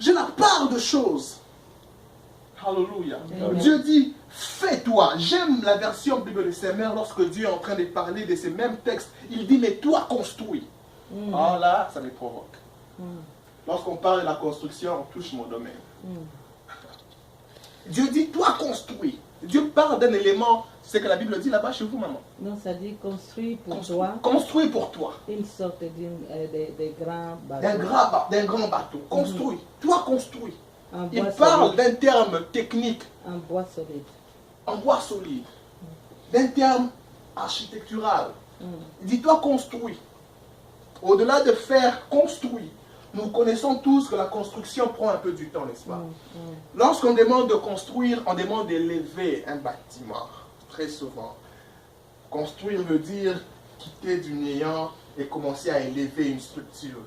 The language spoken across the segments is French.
J'ai la part de choses. Alléluia. Amen. Dieu dit, fais-toi. J'aime la version Bible de ses mères lorsque Dieu est en train de parler de ces mêmes textes. Il dit, mais toi construis. Ah là, ça me provoque. Lorsqu'on parle de la construction, on touche mon domaine. Dieu dit, toi construis. Dieu parle d'un élément, c'est ce que la Bible dit là-bas chez vous, maman. Non, ça dit construis pour toi Construis pour toi. une sorte de grand D'un bateau. grand bateau. Construis. Toi construis. En Il bois parle solide. d'un terme technique, En bois solide. en bois solide. D'un terme architectural. Il dit, toi construis. Au-delà de faire construit, nous connaissons tous que la construction prend un peu du temps, n'est-ce pas? Lorsqu'on demande de construire, on demande d'élever un bâtiment, très souvent. Construire veut dire quitter du néant et commencer à élever une structure.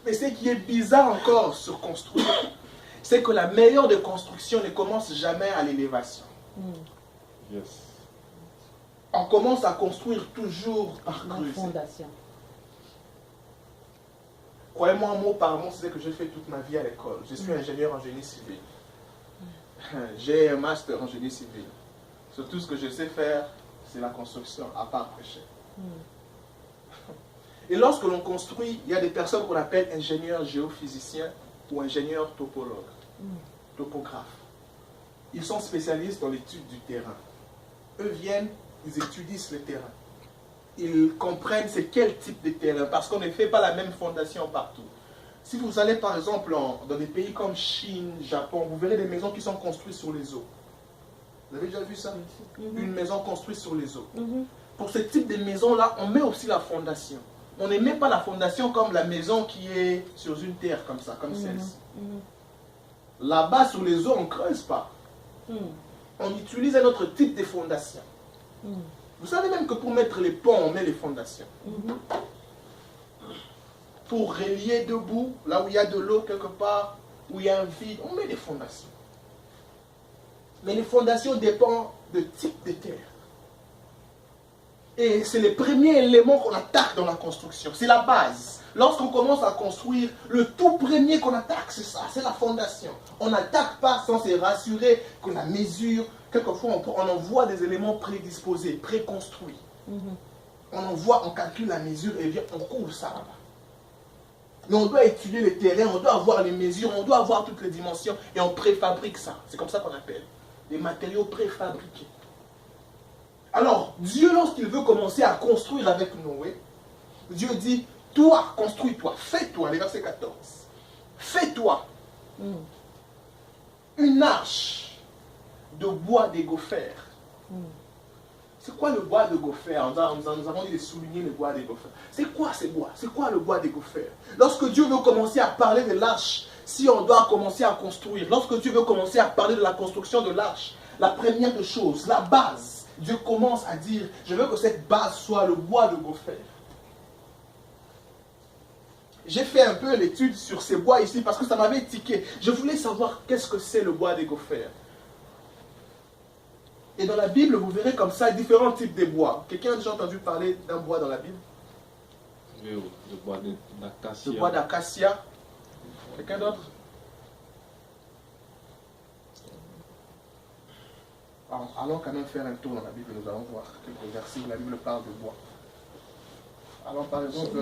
Mais ce qui est bizarre encore sur construire, c'est que la meilleure des constructions ne commence jamais à l'élévation. Yes. On commence à construire toujours par La creuser. fondation. Croyez-moi, mot par mot, c'est ce que j'ai fait toute ma vie à l'école. Je suis ingénieur en génie civil. J'ai un master en génie civil. Sur tout ce que je sais faire, c'est la construction, à part prêcher. Et lorsque l'on construit, il y a des personnes qu'on appelle ingénieurs géophysiciens ou ingénieurs topologues, topographes. Ils sont spécialistes dans l'étude du terrain. Eux viennent, ils étudient le terrain. Ils comprennent c'est quel type de terrain, parce qu'on ne fait pas la même fondation partout. Si vous allez par exemple dans des pays comme Chine, Japon, vous verrez des maisons qui sont construites sur les eaux. Vous avez déjà vu ça? Une maison construite sur les eaux. Pour ce type de maison-là, on met aussi la fondation. On ne met pas la fondation comme la maison qui est sur une terre comme ça, comme celle-ci. Là-bas, sur les eaux, on ne creuse pas. On utilise un autre type de fondation. Vous savez même que pour mettre les ponts, on met les fondations. Pour relier deux bouts, là où il y a de l'eau quelque part, où il y a un vide, on met des fondations. Mais les fondations dépendent de type de terre. Et c'est le premier élément qu'on attaque dans la construction. C'est la base. Lorsqu'on commence à construire, le tout premier qu'on attaque, c'est ça, c'est la fondation. On n'attaque pas sans se rassurer que la mesure, quelquefois on envoie des éléments prédisposés, préconstruits. On envoie, on calcule la mesure et bien on coule ça là-bas. Mais on doit étudier le terrain, on doit avoir les mesures, on doit avoir toutes les dimensions et on préfabrique ça. C'est comme ça qu'on appelle. Les matériaux préfabriqués. Alors, Dieu, lorsqu'il veut commencer à construire avec Noé, Dieu dit, toi, construis-toi, fais-toi, le verset 14, fais-toi une arche de bois de gopher. C'est quoi le bois de gopher? Nous avons dit de souligner le bois de gopher. C'est quoi ce bois? C'est quoi le bois de gopher? Lorsque Dieu veut commencer à parler de l'arche, si on doit commencer à construire, lorsque Dieu veut commencer à parler de la construction de l'arche, la première des choses, la base, Dieu commence à dire, je veux que cette base soit le bois de gopher. J'ai fait un peu l'étude sur ces bois ici parce que ça m'avait tiqué. Je voulais savoir qu'est-ce que c'est le bois de gopher. Et dans la Bible, vous verrez comme ça différents types de bois. Quelqu'un a déjà entendu parler d'un bois dans la Bible? Oui, le bois d'acacia. Le bois d'acacia. Quelqu'un d'autre? Alors, allons quand même faire un tour dans la Bible, nous allons voir quelques versets où la Bible parle de bois. Alors par exemple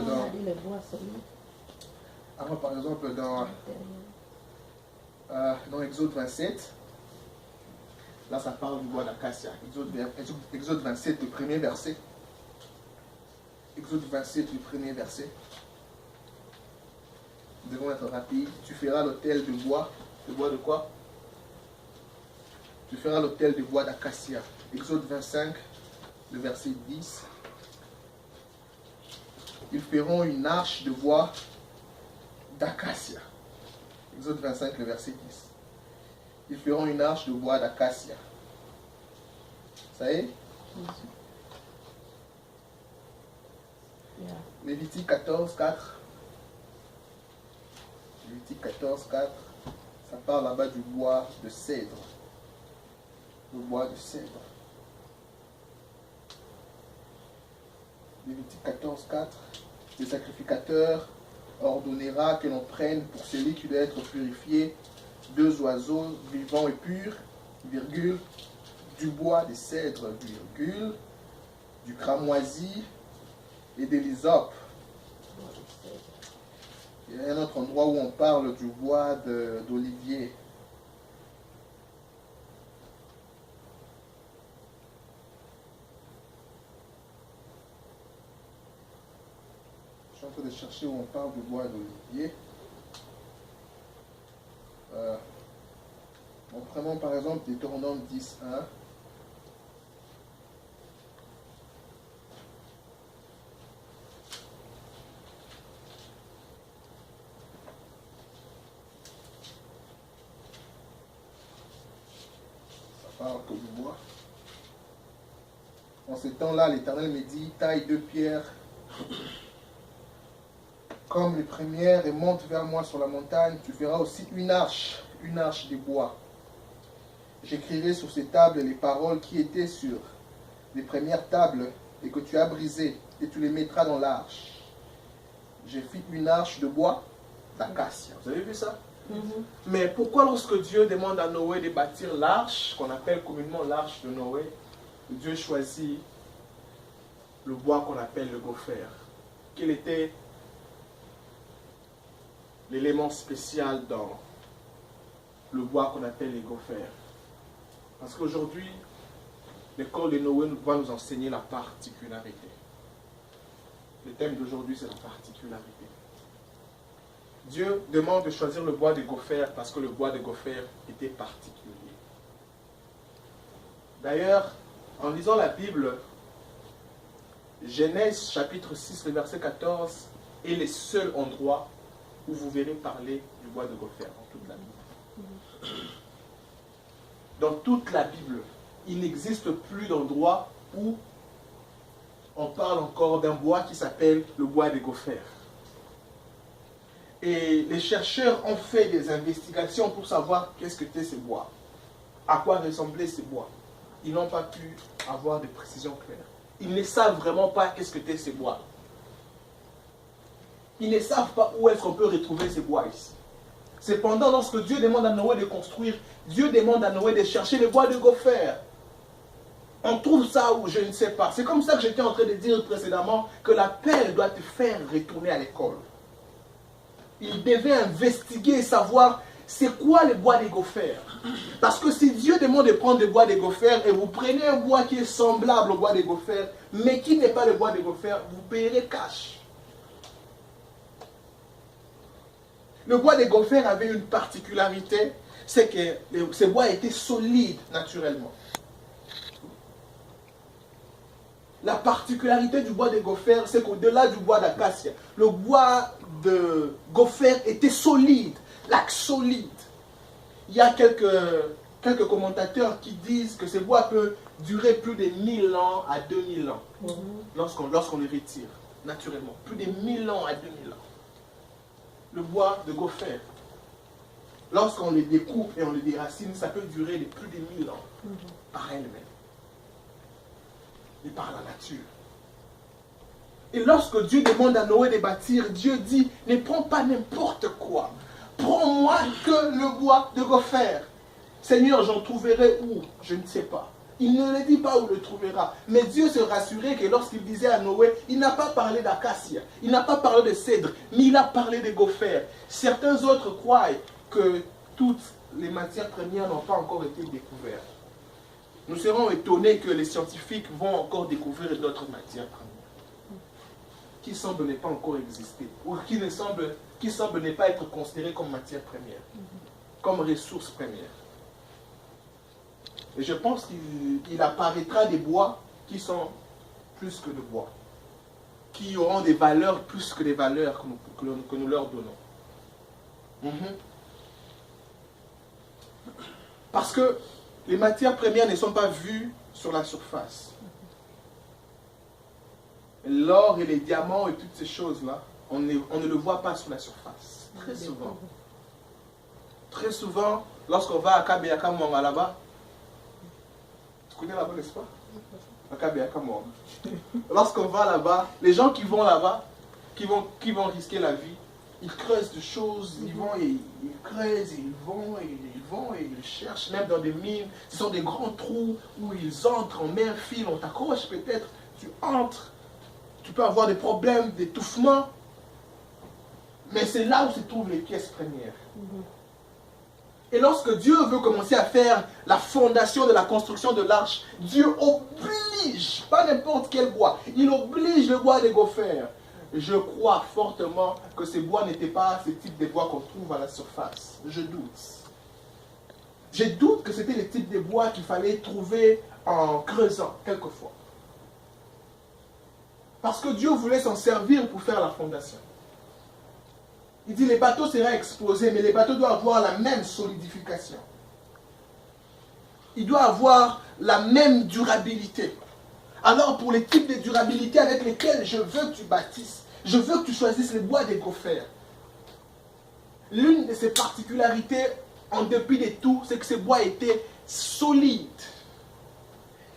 dans Exode 27, là ça parle du bois d'acacia. Exode 27, le premier verset. Exode 27, le premier verset. Nous devons être rapides. Tu feras l'autel de bois. De bois de quoi? Tu feras l'autel de bois d'acacia. Exode 25, le verset 10. Ils feront une arche de bois d'acacia. Exode 25, le verset 10. Ils feront une arche de bois d'acacia. Ça y est? Lévitique 14, 4. Lévitique 14, 4. Ça parle là-bas du bois de cèdre. Le bois de cèdre. Lévitique 14, 4. Les sacrificateurs ordonnera que l'on prenne pour celui qui doit être purifié 2 oiseaux vivants et purs, virgule, du bois des cèdres, virgule, du cramoisi et de l'hysope. Il y a un autre endroit où on parle du bois d'olivier. Je suis en train de chercher où on parle du bois d'olivier. Donc, prenons par exemple Deutéronome 10.1. Parle que du bois. En ce temps-là, l'Éternel me dit, taille 2 pierres comme les premières et monte vers moi sur la montagne. Tu feras aussi une arche de bois. J'écrirai sur ces tables les paroles qui étaient sur les premières tables et que tu as brisées, et tu les mettras dans l'arche. J'ai fait une arche de bois d'acacia. Vous avez vu ça? Mais pourquoi lorsque Dieu demande à Noé de bâtir l'arche, qu'on appelle communément l'arche de Noé, Dieu choisit le bois qu'on appelle le gopher? Quel était l'élément spécial dans le bois qu'on appelle les gophers? Parce qu'aujourd'hui, l'école de Noé va nous enseigner la particularité. Le thème d'aujourd'hui, c'est la particularité. Dieu demande de choisir le bois de gopher parce que le bois de gopher était particulier. D'ailleurs, en lisant la Bible, Genèse chapitre 6, le verset 14 est le seul endroit où vous verrez parler du bois de gopher dans toute la Bible. Dans toute la Bible, il n'existe plus d'endroit où on parle encore d'un bois qui s'appelle le bois de gopher. Et les chercheurs ont fait des investigations pour savoir qu'est-ce que c'était ce bois, à quoi ressemblaient ces bois. Ils n'ont pas pu avoir de précisions claires. Ils ne savent vraiment pas qu'est-ce que c'était ces bois. Ils ne savent pas où est-ce qu'on peut retrouver ces bois ici. Cependant, lorsque Dieu demande à Noé de construire, Dieu demande à Noé de chercher le bois de gopher. On trouve ça où je ne sais pas. C'est comme ça que j'étais en train de dire précédemment que l'appel doit te faire retourner à l'école. Il devait investiguer et savoir c'est quoi le bois des gophers. Parce que si Dieu demande de prendre le bois des gophers et vous prenez un bois qui est semblable au bois des gophers, mais qui n'est pas le bois des gophers, vous payerez cash. Le bois des gophers avait une particularité, c'est que ce bois était solide naturellement. La particularité du bois de gopher, c'est qu'au-delà du bois d'acacia, le bois de gopher était solide, l'axe solide. Il y a quelques commentateurs qui disent que ce bois peut durer plus de 1000 ans à 2000 ans lorsqu'on le retire, naturellement. Plus de 1000 ans à 2000 ans. Le bois de gopher, lorsqu'on le découpe et on le déracine, ça peut durer de plus de 1000 ans par elle-même. Et par la nature. Et lorsque Dieu demande à Noé de bâtir, Dieu dit, ne prends pas n'importe quoi. Prends-moi que le bois de gopher. Seigneur, j'en trouverai où? Je ne sais pas. Il ne le dit pas où le trouvera. Mais Dieu se rassurait que lorsqu'il disait à Noé, il n'a pas parlé d'acacia, il n'a pas parlé de cèdre, mais il a parlé de gopher. Certains autres croient que toutes les matières premières n'ont pas encore été découvertes. Nous serons étonnés que les scientifiques vont encore découvrir d'autres matières premières qui semblent ne pas encore exister ou qui semblent ne pas être considérées comme matières premières, comme ressources premières. Et je pense qu'il apparaîtra des bois qui sont plus que de bois, qui auront des valeurs plus que des valeurs que nous leur donnons. Parce que les matières premières ne sont pas vues sur la surface. L'or et les diamants et toutes ces choses-là, on ne le voit pas sur la surface. Très souvent. Très souvent, lorsqu'on va à Kabeaka Mwanga là-bas, tu connais là-bas, n'est-ce pas? À Kabeaka Mwanga. Lorsqu'on va là-bas, les gens qui vont là-bas, qui vont risquer la vie, ils creusent des choses, ils vont et ils creusent, et ils vont et ils cherchent, même dans des mines. Ce sont des grands trous où ils entrent, on met un fil, on t'accroche peut-être, tu entres, tu peux avoir des problèmes d'étouffement. Mais c'est là où se trouvent les pièces premières. Et lorsque Dieu veut commencer à faire la fondation de la construction de l'arche, Dieu oblige, pas n'importe quel bois, il oblige le bois de gopher. Je crois fortement que ces bois n'étaient pas ce type de bois qu'on trouve à la surface. Je doute. Je doute que c'était le type de bois qu'il fallait trouver en creusant, quelquefois. Parce que Dieu voulait s'en servir pour faire la fondation. Il dit, les bateaux seront exposés, mais les bateaux doivent avoir la même solidification. Ils doivent avoir la même durabilité. Alors, pour les types de durabilité avec lesquels je veux que tu bâtisses, je veux que tu choisisses les bois de gopher. L'une de ses particularités, en dépit de tout, c'est que ces bois étaient solides.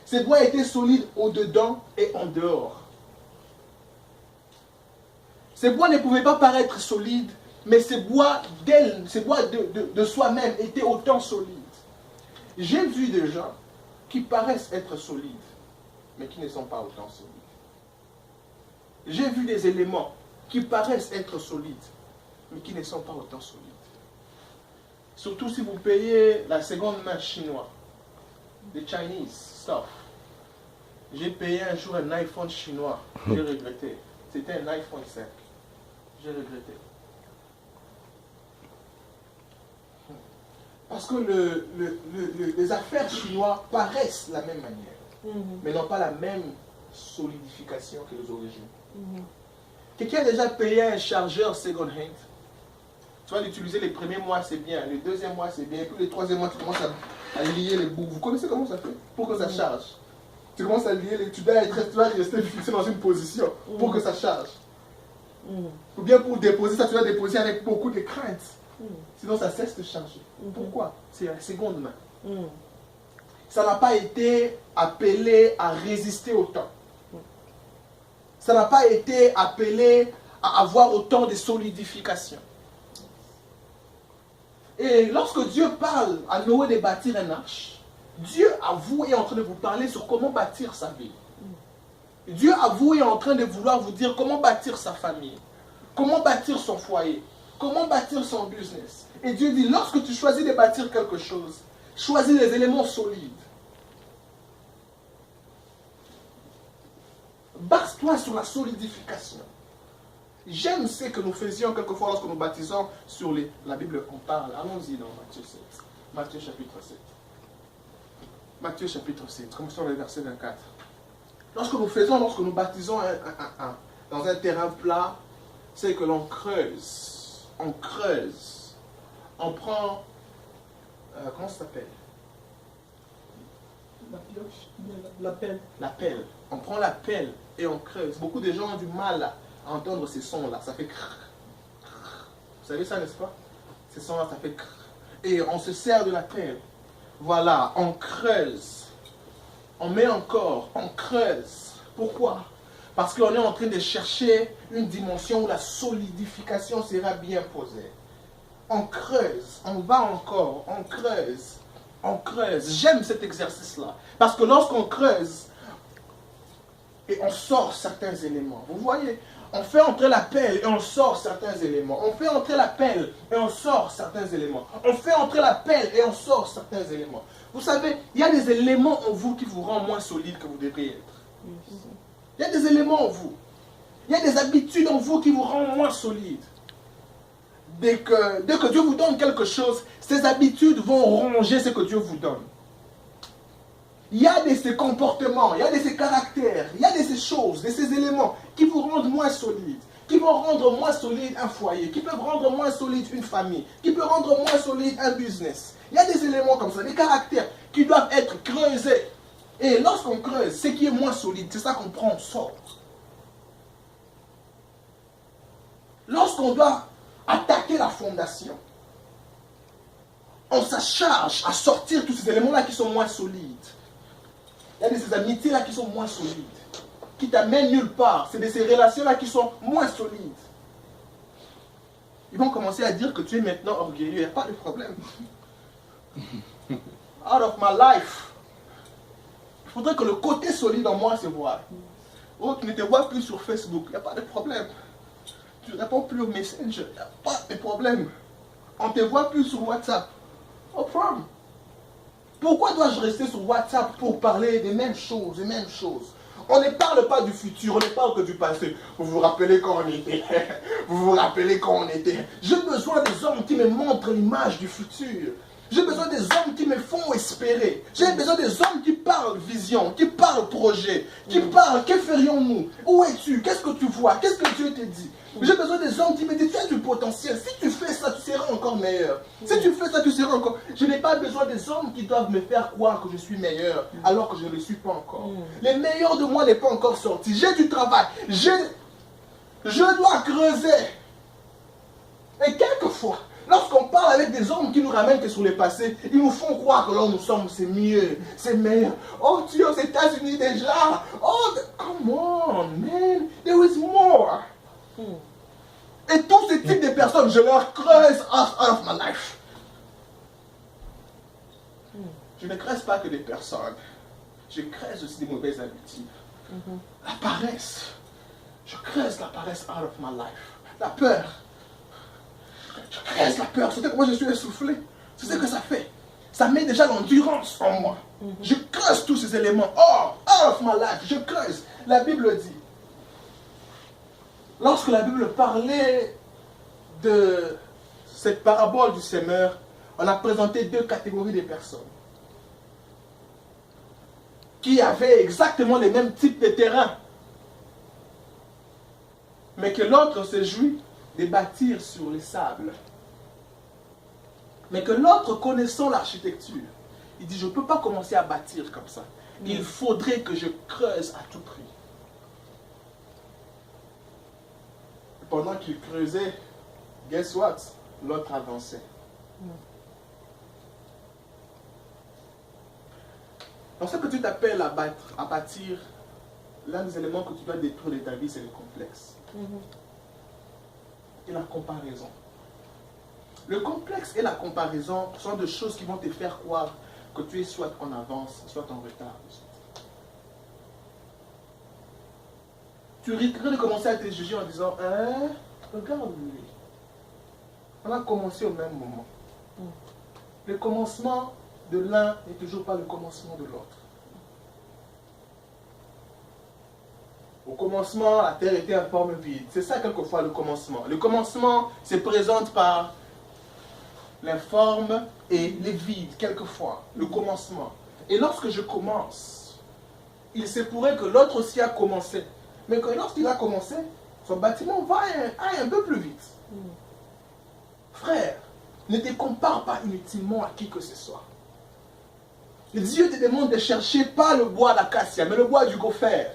Ces bois étaient solides au-dedans et en dehors. Ces bois ne pouvaient pas paraître solides, mais ces bois de soi-même étaient autant solides. J'ai vu des gens qui paraissent être solides, mais qui ne sont pas autant solides. J'ai vu des éléments qui paraissent être solides, mais qui ne sont pas autant solides. Surtout si vous payez la seconde main chinoise, des Chinese stuff. J'ai payé un jour un iPhone chinois, j'ai regretté. C'était un iPhone 5. J'ai regretté. Parce que les affaires chinoises paraissent de la même manière, mais n'ont pas la même solidification que les origines. Quelqu'un a déjà payé un chargeur second hand. Tu vas l'utiliser les premiers mois, c'est bien. Le deuxième mois, c'est bien. Et puis le troisième mois, tu commences à lier les bouts. Vous connaissez comment ça fait? Pour que ça charge. Tu commences à lier, tu dois rester fixé dans une position pour que ça charge. Ou bien pour déposer ça, tu dois déposer avec beaucoup de crainte. Sinon, ça cesse de charger. Pourquoi? C'est la seconde main. Ça n'a pas été appelé à résister au temps. Ça n'a pas été appelé à avoir autant de solidification. Et lorsque Dieu parle à Noé de bâtir une arche, Dieu à vous est en train de vous parler sur comment bâtir sa vie. Dieu à vous est en train de vouloir vous dire comment bâtir sa famille, comment bâtir son foyer, comment bâtir son business. Et Dieu dit, lorsque tu choisis de bâtir quelque chose, choisis les éléments solides. Base-toi sur la solidification. J'aime ce que nous faisions quelquefois lorsque nous baptisons sur la Bible. On parle. Allons-y dans Matthieu 7. Matthieu chapitre 7. Matthieu chapitre 7. Commençons le verset 24. Lorsque nous baptisons dans un terrain plat, c'est que l'on creuse. On creuse. On prend... comment ça s'appelle? La pioche? La pelle. La pelle. On prend la pelle et on creuse. Beaucoup de gens ont du mal à entendre ces sons-là. Ça fait crrr, crrr. Vous savez ça, n'est-ce pas? Ces sons-là, ça fait crrr. Et on se sert de la pelle. Voilà, on creuse. On met encore, on creuse. Pourquoi? Parce qu'on est en train de chercher une dimension où la solidification sera bien posée. On creuse, on va encore, on creuse, on creuse. J'aime cet exercice-là. Parce que lorsqu'on creuse, et on sort certains éléments. Vous voyez, on fait entrer la pelle et on sort certains éléments. On fait entrer la pelle et on sort certains éléments. On fait entrer la pelle et on sort certains éléments. Vous savez, il y a des éléments en vous qui vous rendent moins solide que vous devriez être. Il y a des éléments en vous. Il y a des habitudes en vous qui vous rendent moins solide. Dès que Dieu vous donne quelque chose, ces habitudes vont ronger ce que Dieu vous donne. Il y a de ces comportements, il y a de ces caractères, il y a de ces choses, de ces éléments qui vous rendent moins solide, qui vont rendre moins solide un foyer, qui peuvent rendre moins solide une famille, qui peuvent rendre moins solide un business. Il y a des éléments comme ça, des caractères qui doivent être creusés. Et lorsqu'on creuse, ce qui est moins solide, c'est ça qu'on prend, on sort. Lorsqu'on doit attaquer la fondation, on s'acharge à sortir tous ces éléments-là qui sont moins solides. Il y a de ces amitiés-là qui sont moins solides, qui t'amènent nulle part. C'est de ces relations-là qui sont moins solides. Ils vont commencer à dire que tu es maintenant orgueilleux. Il n'y a pas de problème. Out of my life. Il faudrait que le côté solide en moi se voie. Oh, tu ne te vois plus sur Facebook. Il n'y a pas de problème. Tu ne réponds plus aux messages. Il n'y a pas de problème. On ne te voit plus sur WhatsApp. No problem. Pourquoi dois-je rester sur WhatsApp pour parler des mêmes choses, des mêmes choses? On ne parle pas du futur, on ne parle que du passé. Vous vous rappelez quand on était? Vous vous rappelez quand on était? J'ai besoin des hommes qui me montrent l'image du futur. J'ai besoin des hommes qui me font espérer. J'ai besoin des hommes qui parlent vision, qui parlent projet, qui parlent que ferions-nous? Où es-tu? Qu'est-ce que tu vois? Qu'est-ce que Dieu te dit? J'ai besoin des hommes qui me disent, tu as du potentiel. Si tu fais ça, tu seras encore meilleur. Si tu fais ça, tu seras encore... Je n'ai pas besoin des hommes qui doivent me faire croire que je suis meilleur, alors que je ne le suis pas encore. Les meilleurs de moi n'est pas encore sorti. J'ai du travail. Je dois creuser. Et quelquefois, lorsqu'on parle avec des hommes qui nous ramènent que sur le passé, ils nous font croire que là où nous sommes, c'est mieux, c'est meilleur. Oh, tu es aux États-Unis déjà. Oh, come on, man. There is more. Et tous ces types de personnes, je leur creuse out of my life. Je ne creuse pas que des personnes. Je creuse aussi des mauvaises habitudes. La paresse. Je creuse la paresse out of my life. La peur. Je creuse la peur. C'est que moi je suis essoufflé. C'est ce que ça fait. Ça met déjà l'endurance en moi. Je creuse tous ces éléments. Oh, out of my life. Je creuse. La Bible dit. Lorsque la Bible parlait de cette parabole du semeur, on a présenté deux catégories de personnes qui avaient exactement les mêmes types de terrains, mais que l'autre se jouit de bâtir sur les sables. Mais que l'autre, connaissant l'architecture, il dit, je ne peux pas commencer à bâtir comme ça. Il faudrait que je creuse à tout prix. Pendant qu'il creusait, guess what? L'autre avançait. Dans ce que tu t'appelles à bâtir, l'un des éléments que tu dois détruire de ta vie, c'est le complexe. Et la comparaison. Le complexe et la comparaison sont deux choses qui vont te faire croire que tu es soit en avance, soit en retard. Tu risquerais de commencer à te juger en disant, hein, regarde lui. On a commencé au même moment. Le commencement de l'un n'est toujours pas le commencement de l'autre. Au commencement, la terre était en forme vide. C'est ça quelquefois le commencement. Le commencement se présente par l'informe et les vides, quelquefois. Le commencement. Et lorsque je commence, il se pourrait que l'autre aussi a commencé. Mais que lorsqu'il a commencé, son bâtiment va un peu plus vite. Frère, ne te compare pas inutilement à qui que ce soit. Dieu te demande de chercher pas le bois d'acacia, mais le bois du gopher.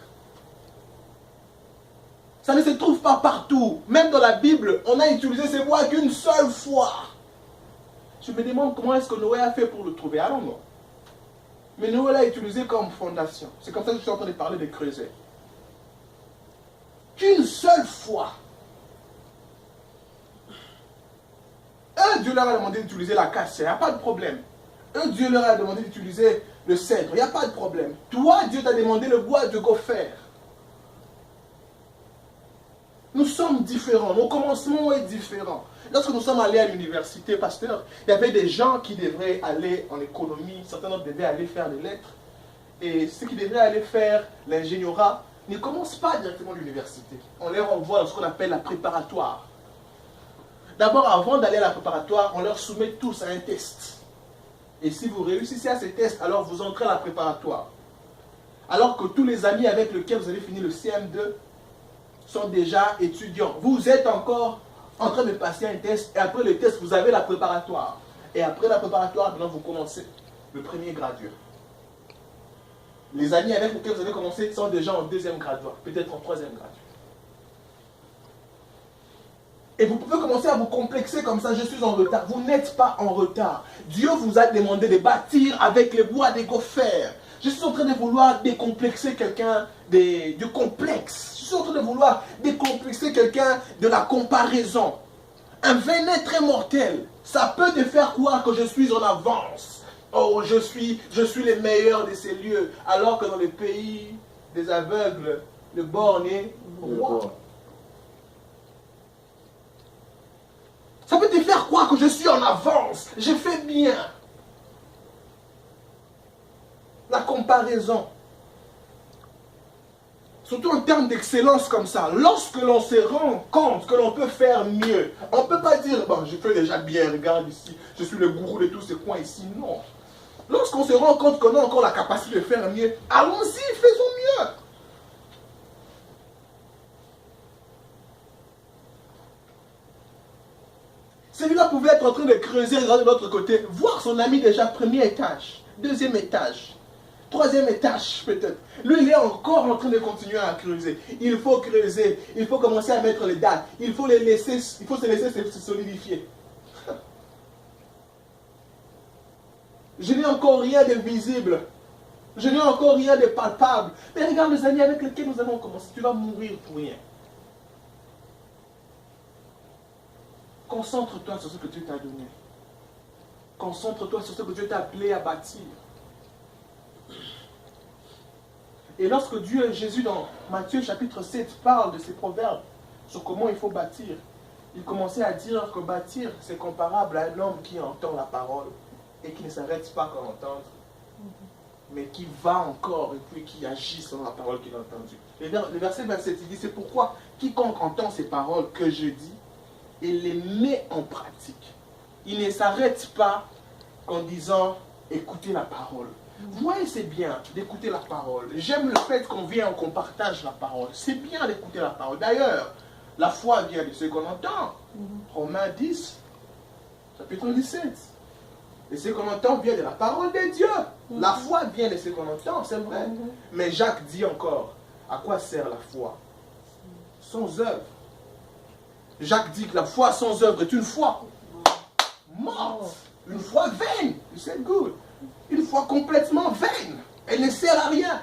Ça ne se trouve pas partout. Même dans la Bible, on a utilisé ce bois qu'une seule fois. Je me demande comment est-ce que Noé a fait pour le trouver. Alors non. Mais Noé l'a utilisé comme fondation. C'est comme ça que je suis en train de parler de creuser. Qu'une seule fois. Dieu leur a demandé d'utiliser l'acacia, il n'y a pas de problème. Dieu leur a demandé d'utiliser le cèdre, il n'y a pas de problème. Toi, Dieu t'a demandé le bois de gopher. Nous sommes différents, mon commencement est différent. Lorsque nous sommes allés à l'université, pasteur, il y avait des gens qui devraient aller en économie, certains autres devaient aller faire les lettres. Et ceux qui devraient aller faire l'ingénierat ne commencent pas directement l'université. On les renvoie dans ce qu'on appelle la préparatoire. D'abord, avant d'aller à la préparatoire, on leur soumet tous à un test. Et si vous réussissez à ces tests, alors vous entrez à la préparatoire. Alors que tous les amis avec lesquels vous avez fini le CM2 sont déjà étudiants. Vous êtes encore en train de passer un test, et après le test, vous avez la préparatoire. Et après la préparatoire, maintenant vous commencez le premier graduat. Les amis avec lesquels vous avez commencé sont déjà en deuxième graduat, peut-être en troisième graduat. Et vous pouvez commencer à vous complexer comme ça, je suis en retard. Vous n'êtes pas en retard. Dieu vous a demandé de bâtir avec les bois des gophers. Je suis en train de vouloir décomplexer quelqu'un du complexe. Je suis en train de vouloir décomplexer quelqu'un de la comparaison. Un venin très mortel, ça peut te faire croire que je suis en avance. Oh, je suis le meilleur de ces lieux. Alors que dans le pays des aveugles, le borné Le roi. roi. Ça peut te faire croire que je suis en avance. J'ai fait bien. La comparaison. Surtout en termes d'excellence comme ça. Lorsque l'on se rend compte que l'on peut faire mieux, on ne peut pas dire, bon, je fais déjà bien, regarde ici, je suis le gourou de tous ces coins ici. Non. Lorsqu'on se rend compte qu'on a encore la capacité de faire mieux, allons-y, faisons mieux. Celui-là pouvait être en train de creuser, regarder de l'autre côté, voir son ami déjà premier étage, deuxième étage, troisième étage peut-être. Lui, il est encore en train de continuer à creuser. Il faut creuser, il faut commencer à mettre les dates, il faut se laisser se solidifier. Je n'ai encore rien de visible. Je n'ai encore rien de palpable. Mais regarde les amis avec lesquels nous allons commencer. Tu vas mourir pour rien. Concentre-toi sur ce que Dieu t'a donné. Concentre-toi sur ce que Dieu t'a appelé à bâtir. Et lorsque Jésus dans Matthieu chapitre 7 parle de ces proverbes sur comment il faut bâtir, il commençait à dire que bâtir c'est comparable à un homme qui entend la parole et qui ne s'arrête pas qu'à entendre, mais qui va encore et puis qui agit sur la parole qu'il a entendue. Et le verset 27, il dit, c'est pourquoi quiconque entend ces paroles que je dis et les met en pratique, il ne s'arrête pas en disant, écoutez la parole. Voyez, c'est bien d'écouter la parole. J'aime le fait qu'on vienne, qu'on partage la parole. C'est bien d'écouter la parole. D'ailleurs, la foi vient de ce qu'on entend. Romains 10, chapitre 17. Et ce qu'on entend vient de la parole de Dieu. La foi vient de ce qu'on entend, c'est vrai. Mais Jacques dit encore, à quoi sert la foi? Sans œuvre. Jacques dit que la foi sans œuvre est une foi morte. Une foi vaine. You said good. Une foi complètement vaine. Elle ne sert à rien.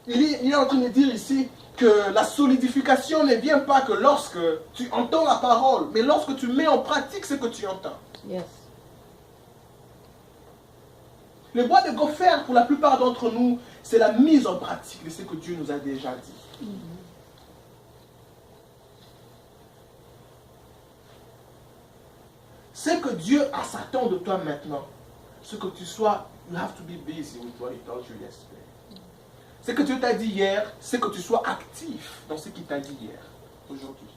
Il est en train de dire ici que la solidification ne vient pas que lorsque tu entends la parole, mais lorsque tu mets en pratique ce que tu entends. Yes. Le bois de gopher, pour la plupart d'entre nous, c'est la mise en pratique de ce que Dieu nous a déjà dit. C'est que Dieu s'attend de toi maintenant. Ce que tu sois, you have to be busy with what he told you yesterday. Ce que Dieu t'a dit hier, c'est que tu sois actif dans ce qu'il t'a dit hier, aujourd'hui.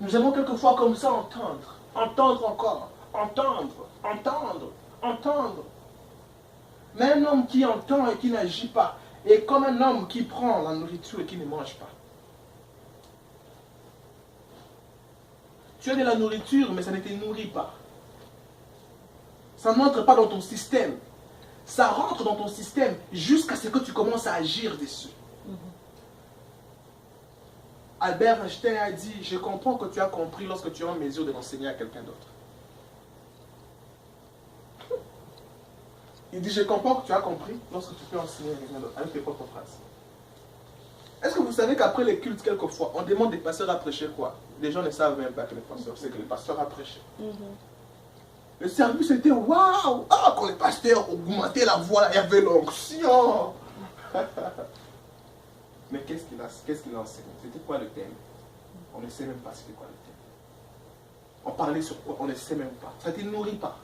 Nous aimons quelquefois comme ça entendre. Entendre encore. Entendre. Mais un homme qui entend et qui n'agit pas est comme un homme qui prend la nourriture et qui ne mange pas. Tu as de la nourriture, mais ça ne te nourrit pas. Ça n'entre pas dans ton système. Ça rentre dans ton système jusqu'à ce que tu commences à agir dessus. Albert Einstein a dit, je comprends que tu as compris lorsque tu es en mesure de l'enseigner à quelqu'un d'autre. Il dit, je comprends que tu as compris lorsque tu peux enseigner à quelqu'un d'autre, avec tes propres phrases. Est-ce que vous savez qu'après les cultes, quelquefois, on demande des pasteurs à prêcher quoi? Les gens ne savent même pas que les pasteurs, c'est que les pasteurs a prêché. Le service était waouh! Ah, quand les pasteurs augmentaient la voix, il y avait l'onction. Mais qu'est-ce qu'il a enseigné? C'était quoi le thème? On ne sait même pas c'était quoi le thème. On parlait sur quoi? On ne sait même pas. Ça ne te nourrit pas.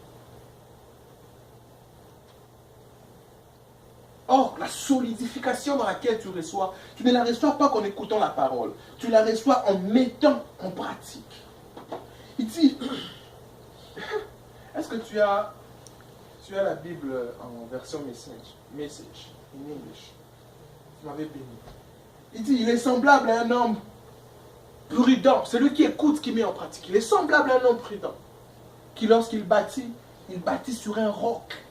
Or, la solidification dans laquelle tu reçois, tu ne la reçois pas en écoutant la parole. Tu la reçois en mettant en pratique. Il dit, est-ce que tu as la Bible en version message, in English? Tu m'avais béni. Il dit, il est semblable à un homme prudent, celui qui écoute, qui met en pratique. Il est semblable à un homme prudent, qui lorsqu'il bâtit, il bâtit sur un roc.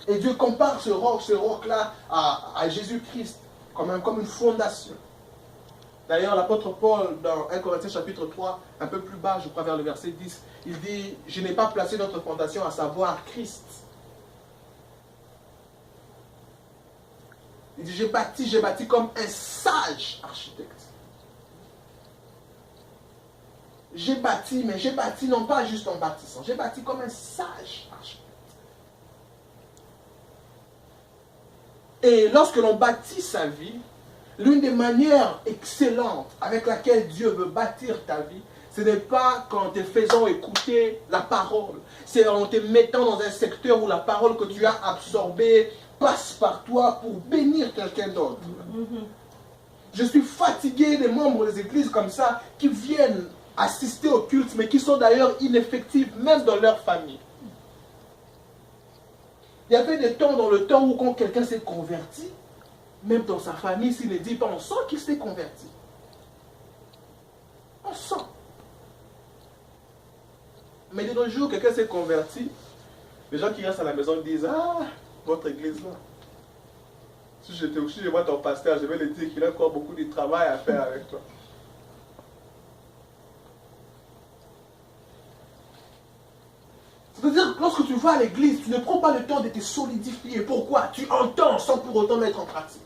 Et Dieu compare ce roc-là à Jésus-Christ, comme une fondation. D'ailleurs, l'apôtre Paul, dans 1 Corinthiens chapitre 3, un peu plus bas, je crois vers le verset 10, il dit, je n'ai pas placé notre fondation, à savoir Christ. Il dit, j'ai bâti comme un sage architecte. J'ai bâti, mais j'ai bâti non pas juste en bâtissant, j'ai bâti comme un sage architecte. Et lorsque l'on bâtit sa vie, l'une des manières excellentes avec laquelle Dieu veut bâtir ta vie, ce n'est pas qu'en te faisant écouter la parole, c'est en te mettant dans un secteur où la parole que tu as absorbée passe par toi pour bénir quelqu'un d'autre. Je suis fatigué des membres des églises comme ça qui viennent assister au culte, mais qui sont d'ailleurs ineffectifs même dans leur famille. Il y avait des temps dans le temps où quand quelqu'un s'est converti, même dans sa famille, s'il ne dit pas, on sent qu'il s'est converti. On sent. Mais de nos jours, quelqu'un s'est converti, les gens qui restent à la maison disent, ah, votre église là. Si je vois ton pasteur, je vais lui dire qu'il a encore beaucoup de travail à faire avec toi. C'est-à-dire que lorsque tu vas à l'église, tu ne prends pas le temps de te solidifier. Pourquoi? Tu entends sans pour autant mettre en pratique.